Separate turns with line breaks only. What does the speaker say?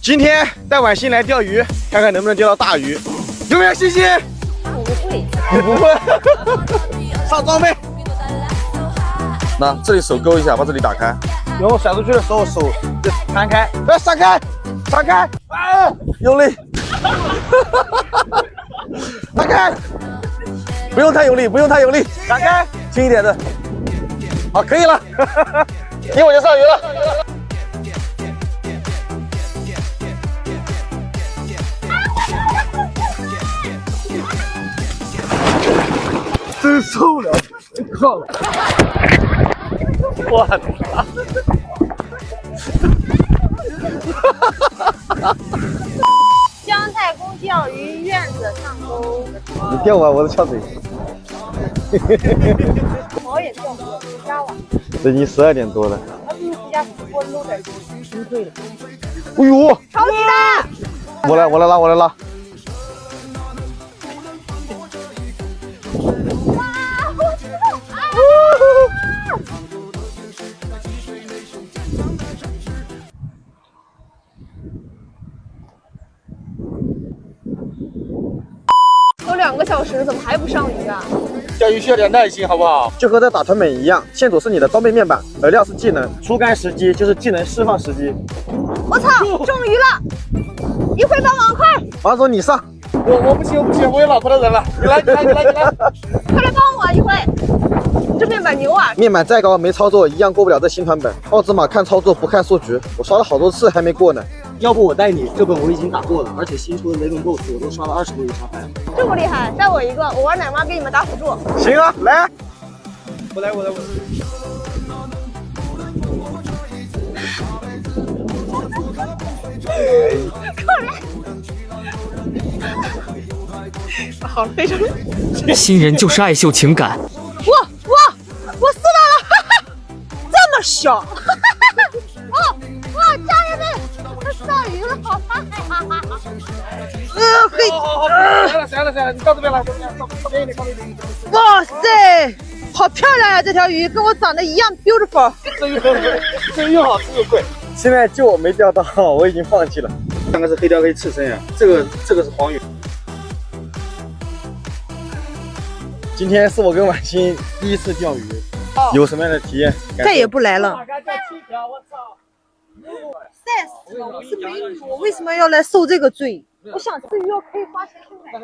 今天带婉欣来钓鱼，看看能不能钓到大鱼，有没有信心？
我不会，
你不会？上装备。那这里手勾一下，把这里打开。然后甩出去的时候手就摊开，闪开，闪开，啊，用力，闪开，不用太用力，不用太用力，闪开，轻一点的。好，可以了，一会儿就上鱼了。真受不了，靠了！我操！
姜太公钓鱼，院子上钩。
你钓完我都翘嘴。
毛也钓不了，回家了。
这已经12点多了。
那不如回家直播搂点崩溃了。
哎呦！
超级大！
我来拉，我来拉。
都2个小时了，怎么还不上鱼啊？
钓鱼需要点耐心，好不好？就和在打团本一样，线索是你的装备面板，饵料是技能，出竿时机就是技能释放时机。
我操，中鱼了！一会把网快，
王总你上。我不行，我有老婆的人了。你来！快
来帮我一会。这面板牛啊！
面板再高没操作一样过不了这新团本。奥兹玛看操作不看数局，我刷了好多次还没过呢。
要不我带你，这本我已经打过了，而且新出的雷龙 BOSS 我都刷了20多个沙盘。
这么厉害，带我一个，我玩奶妈给你们打辅助。
行啊，来。
我来。
好，非常。
新人就是爱秀情感。
我撕到了，哈哈，这么小，哈哈，哇，家人们，我上鱼了，好厉害，哈哈哈。可以。
好，行了，你到这边来，靠边一点。
哇塞，好漂亮呀！这条鱼跟我长得一样 beautiful。
这鱼又好吃又贵。现在就我没钓到，我已经放弃了。上个是黑鲷黑刺身呀，这个是黄鱼。今天是我跟婉欣第一次钓鱼，有什么样的体验？
再也不来了。
我操！
晒死了！我是美女，我为什么要来受这个罪？我想吃鱼，我可以花钱去买。